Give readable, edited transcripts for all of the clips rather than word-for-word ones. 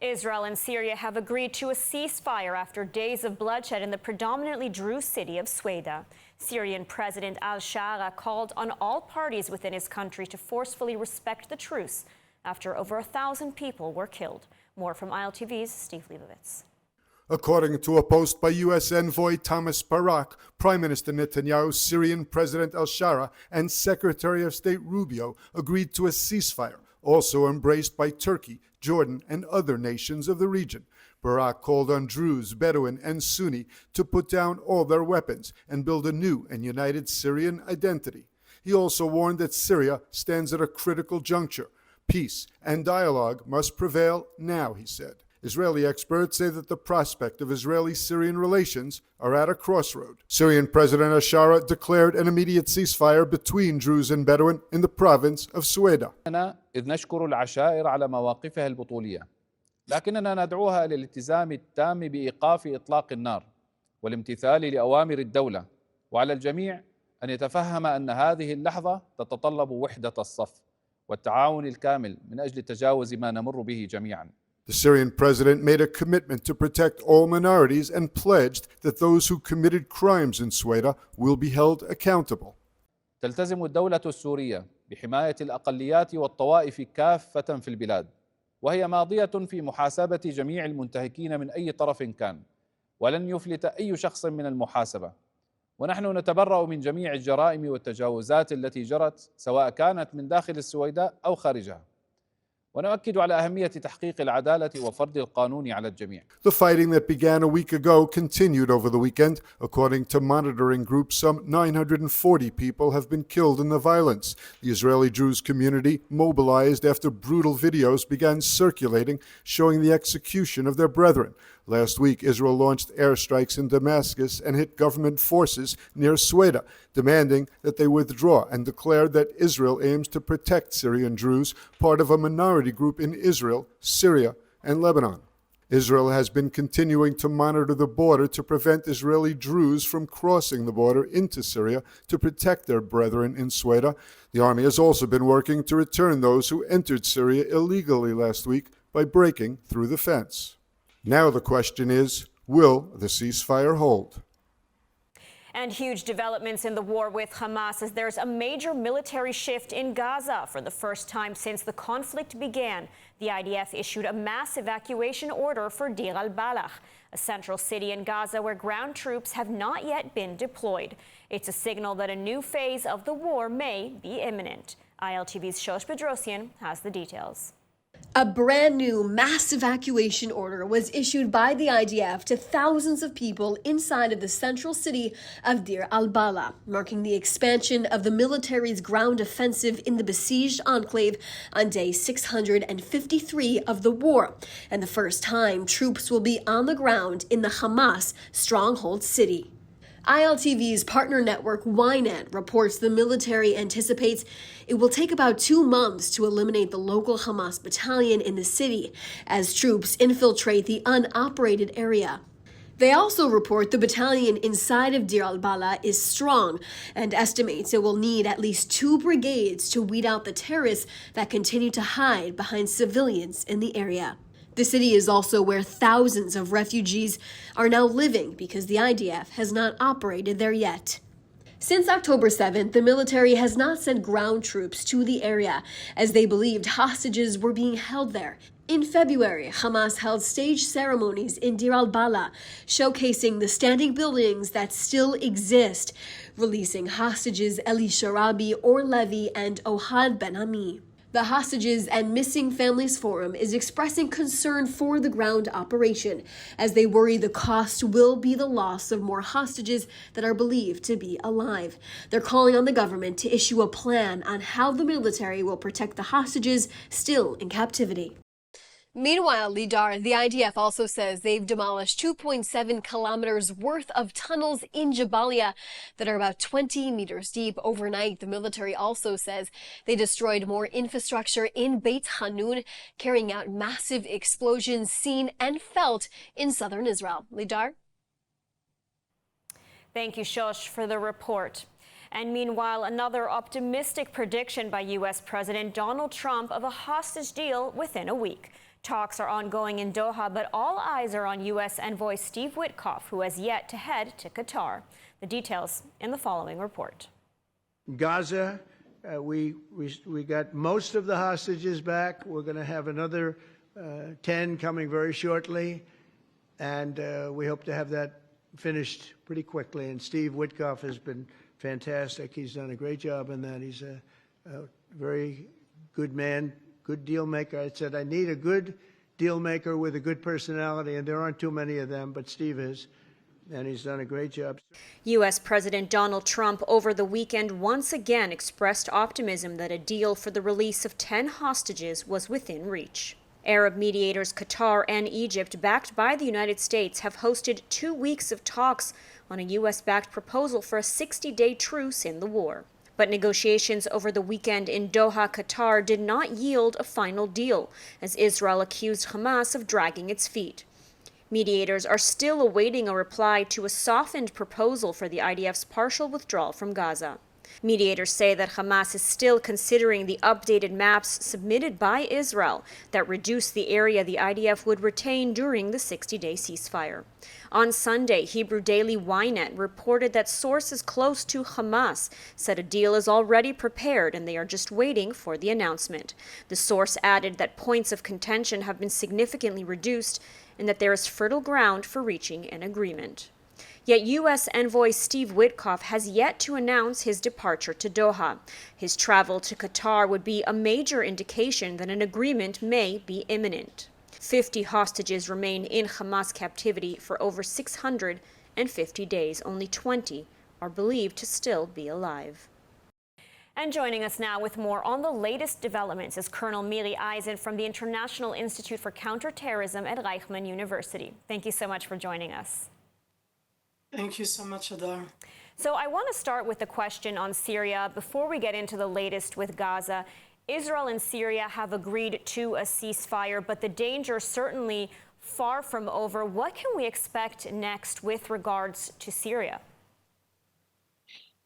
Israel and Syria have agreed to a ceasefire after days of bloodshed in the predominantly Druze city of Sweda. Syrian President al-Shara called on all parties within his country to forcefully respect the truce after over 1,000 people were killed. More from ILTV's Steve Leibovitz. According to a post by U.S. envoy Thomas Barak, Prime Minister Netanyahu, Syrian President al-Shara, and Secretary of State Rubio agreed to a ceasefire, also embraced by Turkey, Jordan, and other nations of the region. Barak called on Druze, Bedouin, and Sunni to put down all their weapons and build a new and united Syrian identity. He also warned that Syria stands at a critical juncture. Peace and dialogue must prevail now, he said. Israeli experts say that the prospect of Israeli-Syrian relations are at a crossroad. Syrian President al-Shara declared an immediate ceasefire between Druze and Bedouin in the province of Sweda. إذ نشكر العشائر على مواقفها البطولية، لكننا ندعوها إلى الالتزام التام بإيقاف إطلاق النار والامتثال لأوامر الدولة، وعلى الجميع أن يتفهم أن هذه اللحظة تتطلب وحدة الصف والتعاون الكامل من أجل تجاوز ما نمر به جميعاً. The Syrian president made a commitment to protect all minorities and pledged that those who committed crimes in Sweda will be held accountable. تلتزم الدولة السورية بحماية الأقليات والطوائف كافة في البلاد، وهي ماضية في محاسبة جميع المنتهكين من أي طرف كان، ولن يفلت أي شخص من المحاسبة. ونحن نتبرأ من جميع الجرائم والتجاوزات التي جرت سواء كانت من داخل السويداء أو خارجها. ونؤكد على أهمية تحقيق العدالة وفرض القانون على الجميع. The fighting that began a week ago continued over the weekend. According to monitoring groups, some 940 people have been killed in the violence. The Israeli Druze community mobilized after brutal videos began circulating showing the execution of their brethren. Last week, Israel launched airstrikes in Damascus and hit government forces near Sweda, demanding that they withdraw, and declared that Israel aims to protect Syrian Druze, part of a minority group in Israel, Syria, and Lebanon. Israel has been continuing to monitor the border to prevent Israeli Druze from crossing the border into Syria to protect their brethren in Sweda. The army has also been working to return those who entered Syria illegally last week by breaking through the fence. Now the question is, will the ceasefire hold? And huge developments in the war with Hamas as there's a major military shift in Gaza. For the first time since the conflict began, the IDF issued a mass evacuation order for Deir al-Balah, a central city in Gaza where ground troops have not yet been deployed. It's a signal that a new phase of the war may be imminent. ILTV's Shosh Bedrosian has the details. A brand new mass evacuation order was issued by the IDF to thousands of people inside of the central city of Deir al-Balah, marking the expansion of the military's ground offensive in the besieged enclave on day 653 of the war, and the first time troops will be on the ground in the Hamas stronghold city. ILTV's partner network Ynet reports the military anticipates it will take about 2 months to eliminate the local Hamas battalion in the city as troops infiltrate the unoperated area. They also report the battalion inside of Deir al-Balah is strong and estimates it will need at least 2 brigades to weed out the terrorists that continue to hide behind civilians in the area. The city is also where thousands of refugees are now living because the IDF has not operated there yet. Since October 7th, the military has not sent ground troops to the area as they believed hostages were being held there. In February, Hamas held staged ceremonies in Deir al-Balah, showcasing the standing buildings that still exist, releasing hostages Eli Sharabi, Or Levi, and Ohad Ben Ami. The Hostages and Missing Families Forum is expressing concern for the ground operation, as they worry the cost will be the loss of more hostages that are believed to be alive. They're calling on the government to issue a plan on how the military will protect the hostages still in captivity. Meanwhile, Deir, the IDF also says they've demolished 2.7 kilometers worth of tunnels in Jabalia that are about 20 meters deep overnight. The military also says they destroyed more infrastructure in Beit Hanun, carrying out massive explosions seen and felt in southern Israel. Deir? Thank you, Shosh, for the report. And meanwhile, another optimistic prediction by U.S. President Donald Trump of a hostage deal within a week. Talks are ongoing in Doha, but all eyes are on U.S. envoy Steve Witkoff, who has yet to head to Qatar. The details in the following report. Gaza, we got most of the hostages back. We're going to have another 10 coming very shortly, and we hope to have that finished pretty quickly. And Steve Witkoff has been fantastic. He's done a great job in that. He's a very good man, good deal maker. I said, I need a good deal maker with a good personality, and there aren't too many of them, but Steve is, and he's done a great job. U.S. President Donald Trump over the weekend once again expressed optimism that a deal for the release of 10 hostages was within reach. Arab mediators Qatar and Egypt, backed by the United States, have hosted 2 weeks of talks on a U.S.-backed proposal for a 60-day truce in the war. But negotiations over the weekend in Doha, Qatar, did not yield a final deal, as Israel accused Hamas of dragging its feet. Mediators are still awaiting a reply to a softened proposal for the IDF's partial withdrawal from Gaza. Mediators say that Hamas is still considering the updated maps submitted by Israel that reduce the area the IDF would retain during the 60-day ceasefire. On Sunday, Hebrew daily Ynet reported that sources close to Hamas said a deal is already prepared and they are just waiting for the announcement. The source added that points of contention have been significantly reduced and that there is fertile ground for reaching an agreement. Yet U.S. envoy Steve Witkoff has yet to announce his departure to Doha. His travel to Qatar would be a major indication that an agreement may be imminent. 50 hostages remain in Hamas captivity for over 650 days. Only 20 are believed to still be alive. And joining us now with more on the latest developments is Colonel Millie Eizen from the International Institute for Counterterrorism at Reichman University. Thank you so much for joining us. Thank you so much, Adar. So I want to start with a question on Syria. Before we get into the latest with Gaza, Israel and Syria have agreed to a ceasefire, but the danger certainly far from over. What can we expect next with regards to Syria?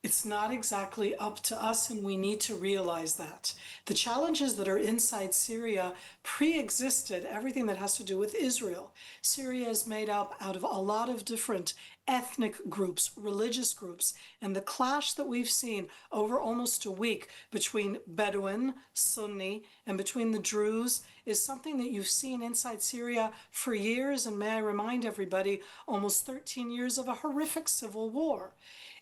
It's not exactly up to us, and we need to realize that. The challenges that are inside Syria pre-existed everything that has to do with Israel. Syria is made up out of a lot of different ethnic groups, religious groups, and the clash that we've seen over almost a week between Bedouin, Sunni, and between the Druze is something that you've seen inside Syria for years, and may I remind everybody, almost 13 years of a horrific civil war.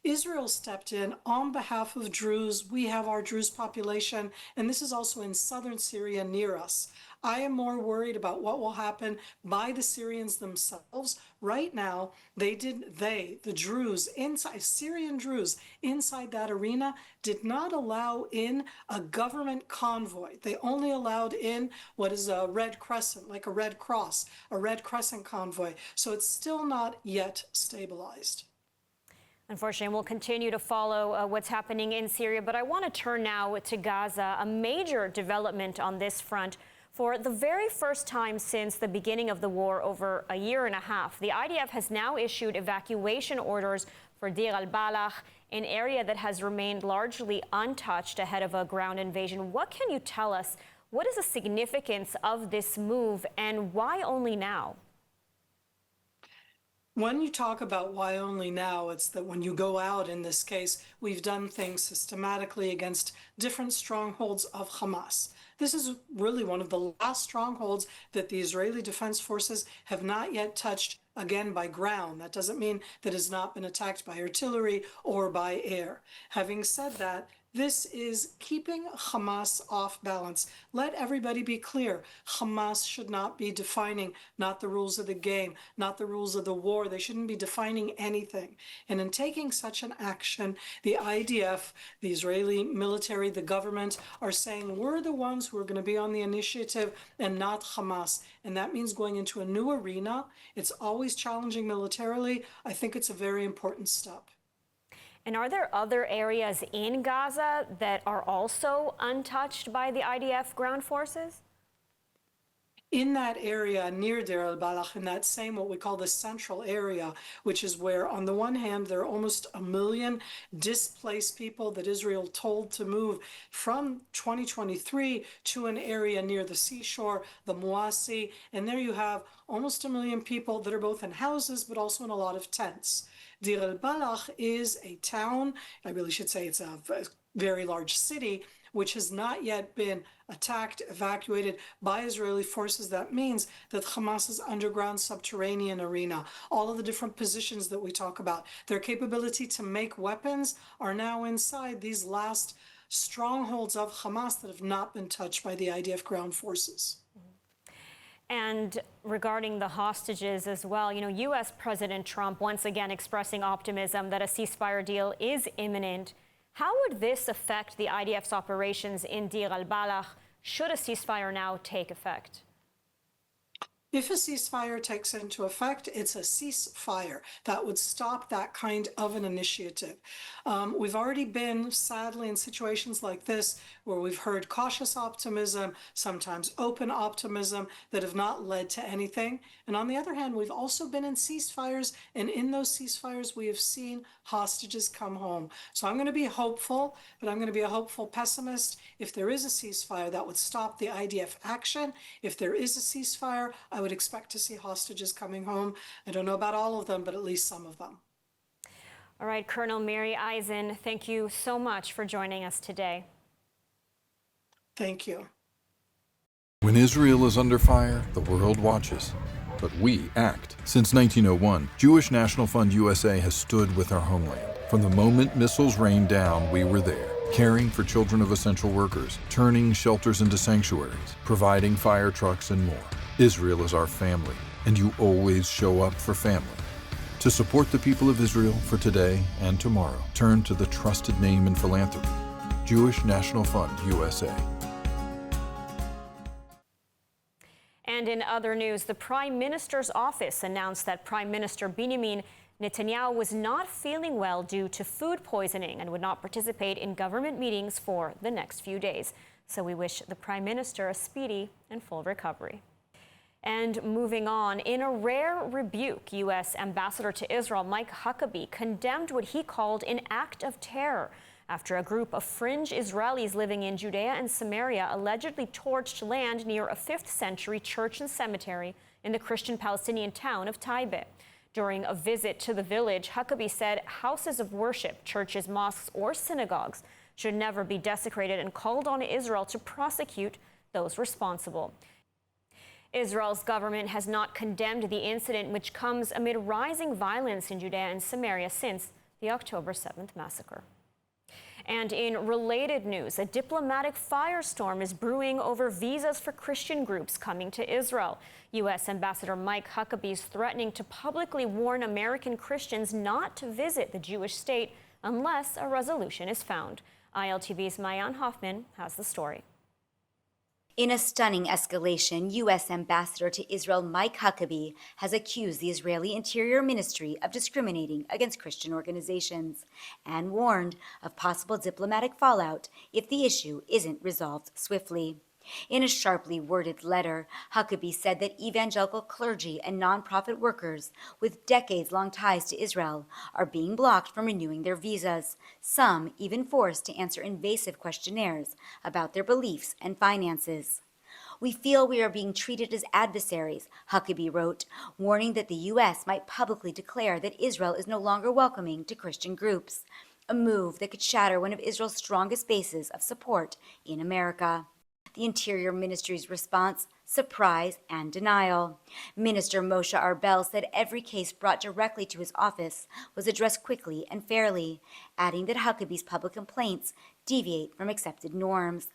Israel stepped in on behalf of Druze. We have our Druze population, and this is also in southern Syria near us. I am more worried about what will happen by the Syrians themselves. Right now, the Druze, Syrian Druze inside that arena did not allow in a government convoy. They only allowed in what is a Red Crescent, like a Red Cross, a Red Crescent convoy. So it's still not yet stabilized. Unfortunately, we'll continue to follow what's happening in Syria, but I want to turn now to Gaza, a major development on this front. For the very first time since the beginning of the war over a year and a half, the IDF has now issued evacuation orders for Deir al-Balah, an area that has remained largely untouched ahead of a ground invasion. What can you tell us? What is the significance of this move, and why only now? When you talk about why only now, it's that when you go out, in this case, we've done things systematically against different strongholds of Hamas. This is really one of the last strongholds that the Israeli Defense Forces have not yet touched, again, by ground. That doesn't mean that it has not been attacked by artillery or by air. Having said that, this is keeping Hamas off balance. Let everybody be clear. Hamas should not be defining not the rules of the game, not the rules of the war. They shouldn't be defining anything. And in taking such an action, the IDF, the Israeli military, the government are saying we're the ones who are going to be on the initiative and not Hamas. And that means going into a new arena. It's always challenging militarily. I think it's a very important step. And are there other areas in Gaza that are also untouched by the IDF ground forces? in that area near Deir al-Balah, in that same what we call the central area, which is where on the one hand there are almost 1 million displaced people that Israel told to move from 2023 to an area near the seashore, the Muasi, and there you have almost 1 million people that are both in houses but also in a lot of tents. Deir al-Balah is a town, I really should say it's a very large city, which has not yet been attacked, evacuated by Israeli forces. That means that Hamas's underground subterranean arena, all of the different positions that we talk about, their capability to make weapons are now inside these last strongholds of Hamas that have not been touched by the IDF ground forces. And regarding the hostages as well, U.S. President Trump once again expressing optimism that a ceasefire deal is imminent. How would this affect the IDF's operations in Deir al-Balah should a ceasefire now take effect? If a ceasefire takes into effect, it's a ceasefire that would stop that kind of an initiative. We've already been, sadly, in situations like this where we've heard cautious optimism, sometimes open optimism that have not led to anything. And on the other hand, we've also been in ceasefires, and in those ceasefires, we have seen hostages come home. So I'm going to be hopeful, but I'm going to be a hopeful pessimist. If there is a ceasefire, that would stop the IDF action. If there is a ceasefire, I would expect to see hostages coming home. I don't know about all of them, but at least some of them. All right, Colonel Millie Eizen, thank you so much for joining us today. Thank you. When Israel is under fire, the world watches. But we act. Since 1901, Jewish National Fund USA has stood with our homeland. From the moment missiles rained down, we were there, caring for children of essential workers, turning shelters into sanctuaries, providing fire trucks and more. Israel is our family, and you always show up for family. To support the people of Israel for today and tomorrow, turn to the trusted name in philanthropy, Jewish National Fund USA. And in other news, the Prime Minister's office announced that Prime Minister Benjamin Netanyahu was not feeling well due to food poisoning and would not participate in government meetings for the next few days. So we wish the Prime Minister a speedy and full recovery. And moving on, in a rare rebuke, U.S. Ambassador to Israel Mike Huckabee condemned what he called an act of terror after a group of fringe Israelis living in Judea and Samaria allegedly torched land near a 5th century church and cemetery in the Christian Palestinian town of Taibe. During a visit to the village, Huckabee said houses of worship, churches, mosques, or synagogues should never be desecrated and called on Israel to prosecute those responsible. Israel's government has not condemned the incident, which comes amid rising violence in Judea and Samaria since the October 7th massacre. And in related news, a diplomatic firestorm is brewing over visas for Christian groups coming to Israel. U.S. Ambassador Mike Huckabee is threatening to publicly warn American Christians not to visit the Jewish state unless a resolution is found. ILTV's Mayan Hoffman has the story. In a stunning escalation, U.S. Ambassador to Israel Mike Huckabee has accused the Israeli Interior Ministry of discriminating against Christian organizations and warned of possible diplomatic fallout if the issue isn't resolved swiftly. In a sharply worded letter, Huckabee said that evangelical clergy and nonprofit workers with decades-long ties to Israel are being blocked from renewing their visas, some even forced to answer invasive questionnaires about their beliefs and finances. "We feel we are being treated as adversaries," Huckabee wrote, warning that the U.S. might publicly declare that Israel is no longer welcoming to Christian groups, a move that could shatter one of Israel's strongest bases of support in America. The Interior Ministry's response: surprise and denial. Minister Moshe Arbel said every case brought directly to his office was addressed quickly and fairly, adding that Huckabee's public complaints deviate from accepted norms.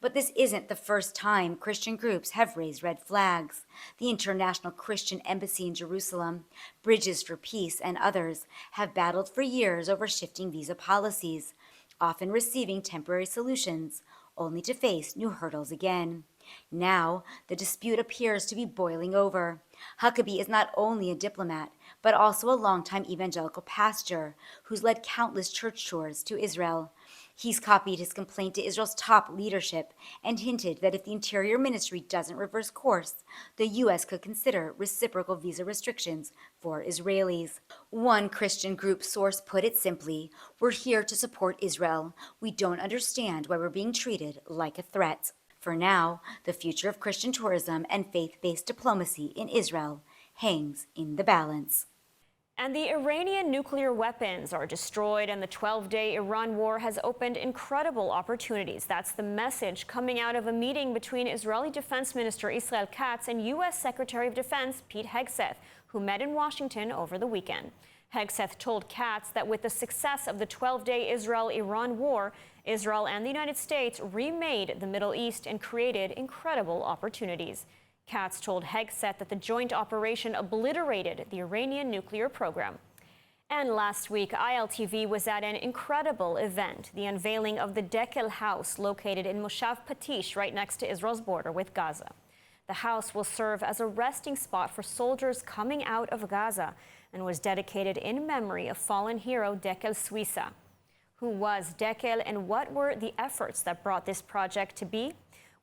But this isn't the first time Christian groups have raised red flags. The International Christian Embassy in Jerusalem, Bridges for Peace, and others have battled for years over shifting visa policies, often receiving temporary solutions, only to face new hurdles again. Now, the dispute appears to be boiling over. Huckabee is not only a diplomat, but also a longtime evangelical pastor who's led countless church tours to Israel. He's copied his complaint to Israel's top leadership and hinted that if the Interior Ministry doesn't reverse course, the U.S. could consider reciprocal visa restrictions for Israelis. One Christian group source put it simply, "We're here to support Israel. We don't understand why we're being treated like a threat." For now, the future of Christian tourism and faith-based diplomacy in Israel hangs in the balance. And the Iranian nuclear weapons are destroyed, and the 12-day Iran war has opened incredible opportunities. That's the message coming out of a meeting between Israeli Defense Minister Israel Katz and U.S. Secretary of Defense Pete Hegseth, who met in Washington over the weekend. Hegseth told Katz that with the success of the 12-day Israel-Iran war, Israel and the United States remade the Middle East and created incredible opportunities. Katz told Hegseth that the joint operation obliterated the Iranian nuclear program. And last week, ILTV was at an incredible event, the unveiling of the Dekel house located in Moshav Patish, right next to Israel's border with Gaza. The house will serve as a resting spot for soldiers coming out of Gaza and was dedicated in memory of fallen hero Dekel Suissa. Who was Dekel and what were the efforts that brought this project to be?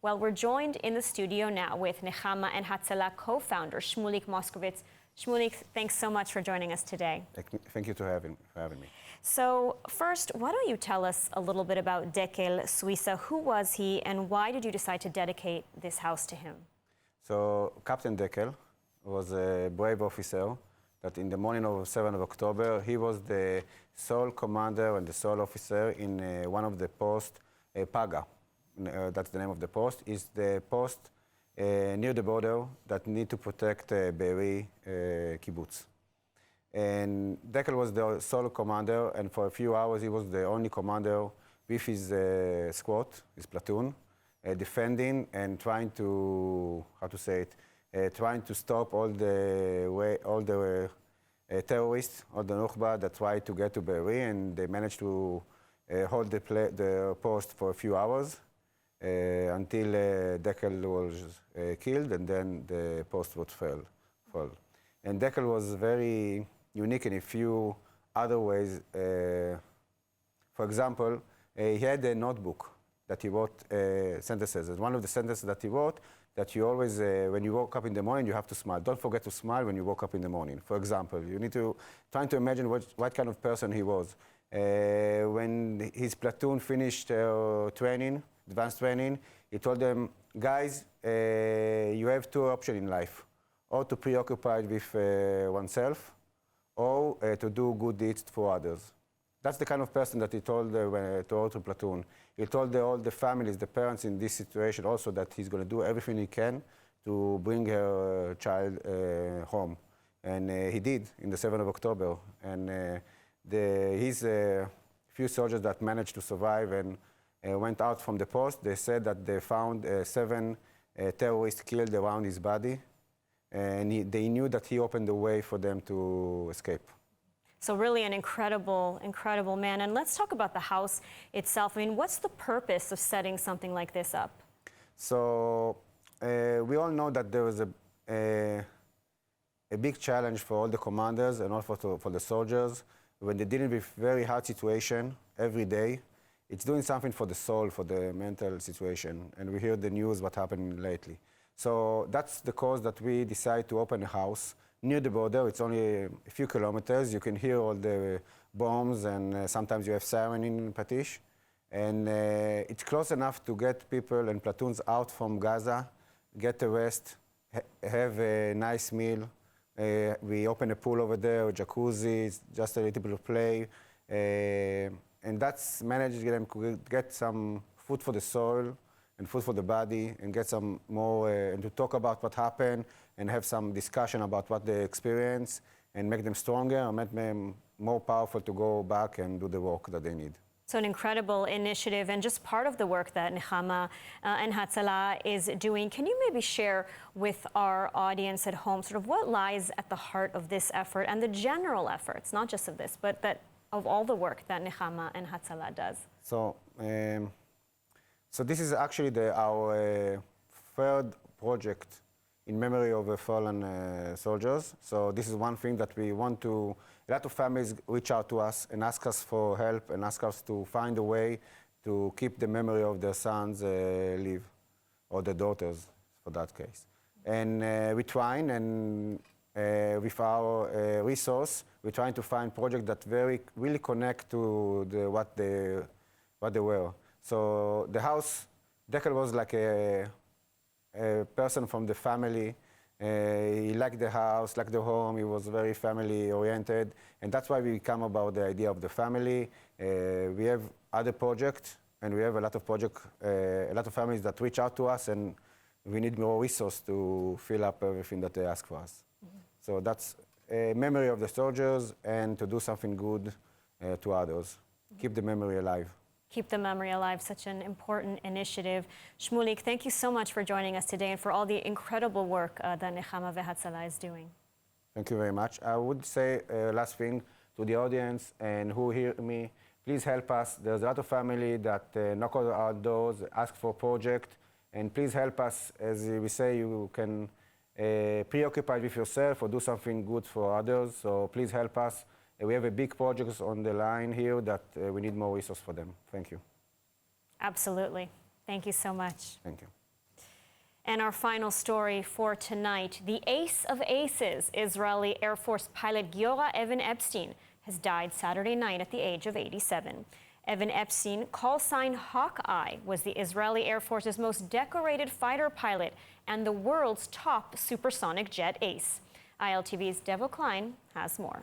Well, we're joined in the studio now with Nechama and Hatzalah co-founder Shmulik Moskowitz. Shmulik, thanks so much for joining us today. Thank you for having me. So first, why don't you tell us a little bit about Dekel Suissa? Who was he and why did you decide to dedicate this house to him? So Captain Dekel was a brave officer that in the morning of 7th of October, he was the sole commander and the sole officer in one of the posts, Paga. That's the name of the post, is the post near the border that need to protect Be'eri kibbutz. And Dekel was the sole commander, and for a few hours he was the only commander with his squad, his platoon, defending and trying to, trying to stop all the terrorists, all the Nukhba that tried to get to Be'eri, and they managed to hold the post for a few hours. Until Dekel was killed, and then the post would fall. And Dekel was very unique in a few other ways. For example, he had a notebook that he wrote sentences. And one of the sentences that he wrote, that you always, when you woke up in the morning, you have to smile. Don't forget to smile when you woke up in the morning. For example, you need to try to imagine what kind of person he was. When his platoon finished training, advanced training, he told them, guys, you have two options in life, or to preoccupy with oneself, or to do good deeds for others. That's the kind of person that he told to all the platoon. He told all the families, the parents in this situation also that he's going to do everything he can to bring her child home. And he did in the 7th of October. And his few soldiers that managed to survive and went out from the post, they said that they found 7 terrorists killed around his body, and they knew that he opened the way for them to escape. So really an incredible, incredible man. And let's talk about the house itself. I mean, what's the purpose of setting something like this up? So we all know that there was a big challenge for all the commanders and also for the soldiers when they're dealing with very hard situation every day. It's doing something for the soul, for the mental situation. And we hear the news what happened lately. So that's the cause that we decided to open a house near the border. It's only a few kilometers. You can hear all the bombs, and sometimes you have siren in Patish. And it's close enough to get people and platoons out from Gaza, get a rest, have a nice meal. We open a pool over there, a jacuzzi, just a little bit of play. And that's managed them to get some food for the soul and food for the body, and get some more, and to talk about what happened, and have some discussion about what they experienced, and make them stronger, and make them more powerful to go back and do the work that they need. So an incredible initiative, and just part of the work that Nechama and Hatzalah is doing. Can you maybe share with our audience at home sort of what lies at the heart of this effort and the general efforts, not just of this, but that of all the work that Nechama and Hatzalah does? So this is actually our third project in memory of the fallen soldiers. So this is one thing that we want to, a lot of families reach out to us and ask us for help and ask us to find a way to keep the memory of their sons live, or their daughters, for that case. And we're trying, and with our resource, we're trying to find projects that really connect to what they were. So the house, Dekel was like a person from the family. He liked the house, liked the home. He was very family-oriented, and that's why we come about the idea of the family. We have other projects, and we have a lot of families that reach out to us, and we need more resources to fill up everything that they ask for us. Mm-hmm. So that's a memory of the soldiers, and to do something good to others. Mm-hmm. Keep the memory alive. Keep the memory alive, such an important initiative. Shmulik, thank you so much for joining us today and for all the incredible work that Nechama Ve'Hatzalah is doing. Thank you very much. I would say last thing to the audience and who hear me, please help us. There's a lot of family that knock on our doors, ask for a project, and please help us. As we say, you can preoccupy with yourself or do something good for others, so please help us. We have a big project on the line here that we need more resources for them. Thank you. Absolutely. Thank you so much. Thank you. And our final story for tonight, the ace of aces, Israeli Air Force pilot Giora Even Epstein, has died Saturday night at the age of 87. Even Epstein, call sign Hawkeye, was the Israeli Air Force's most decorated fighter pilot and the world's top supersonic jet ace. ILTV's Devo Klein has more.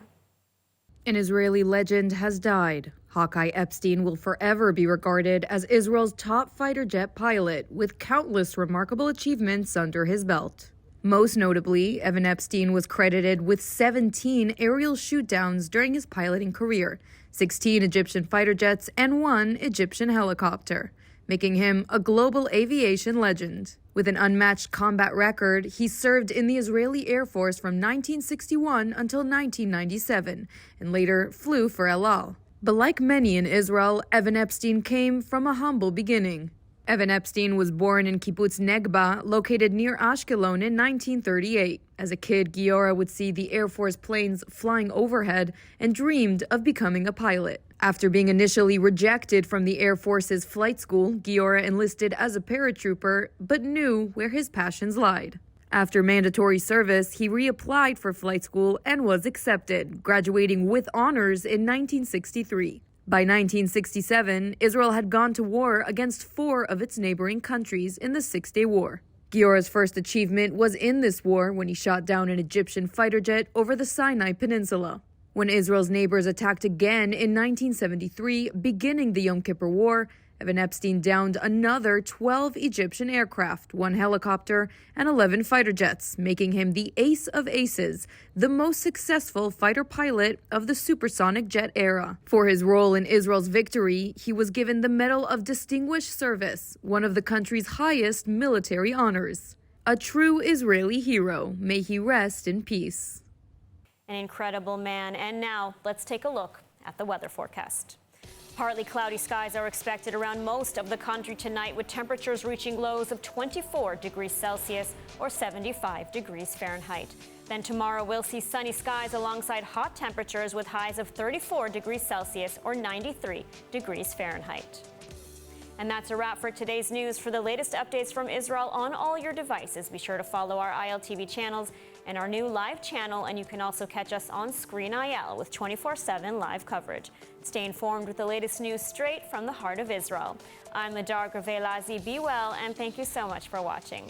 An Israeli legend has died. Hawkeye Epstein will forever be regarded as Israel's top fighter jet pilot, with countless remarkable achievements under his belt. Most notably, Even Epstein was credited with 17 aerial shootdowns during his piloting career, 16 Egyptian fighter jets, and 1 Egyptian helicopter, making him a global aviation legend. With an unmatched combat record, he served in the Israeli Air Force from 1961 until 1997, and later flew for El Al. But like many in Israel, Even Epstein came from a humble beginning. Even Epstein was born in Kibbutz Negba, located near Ashkelon in 1938. As a kid, Giora would see the Air Force planes flying overhead and dreamed of becoming a pilot. After being initially rejected from the Air Force's flight school, Giora enlisted as a paratrooper, but knew where his passions lied. After mandatory service, he reapplied for flight school and was accepted, graduating with honors in 1963. By 1967, Israel had gone to war against 4 of its neighboring countries in the Six-Day War. Giora's first achievement was in this war when he shot down an Egyptian fighter jet over the Sinai Peninsula. When Israel's neighbors attacked again in 1973, beginning the Yom Kippur War, Even Epstein downed another 12 Egyptian aircraft, 1 helicopter, and 11 fighter jets, making him the ace of aces, the most successful fighter pilot of the supersonic jet era. For his role in Israel's victory, he was given the Medal of Distinguished Service, one of the country's highest military honors. A true Israeli hero. May he rest in peace. An incredible man. And now let's take a look at the weather forecast. Partly cloudy skies are expected around most of the country tonight, with temperatures reaching lows of 24 degrees Celsius or 75 degrees Fahrenheit. Then tomorrow we'll see sunny skies alongside hot temperatures with highs of 34 degrees Celsius or 93 degrees Fahrenheit. And that's a wrap for today's news. For the latest updates from Israel on all your devices, be sure to follow our ILTV channels and our new live channel, and you can also catch us on Screen IL with 24/7 live coverage. Stay informed with the latest news straight from the heart of Israel. I'm Ladar Gravelazi. Be well, and thank you so much for watching.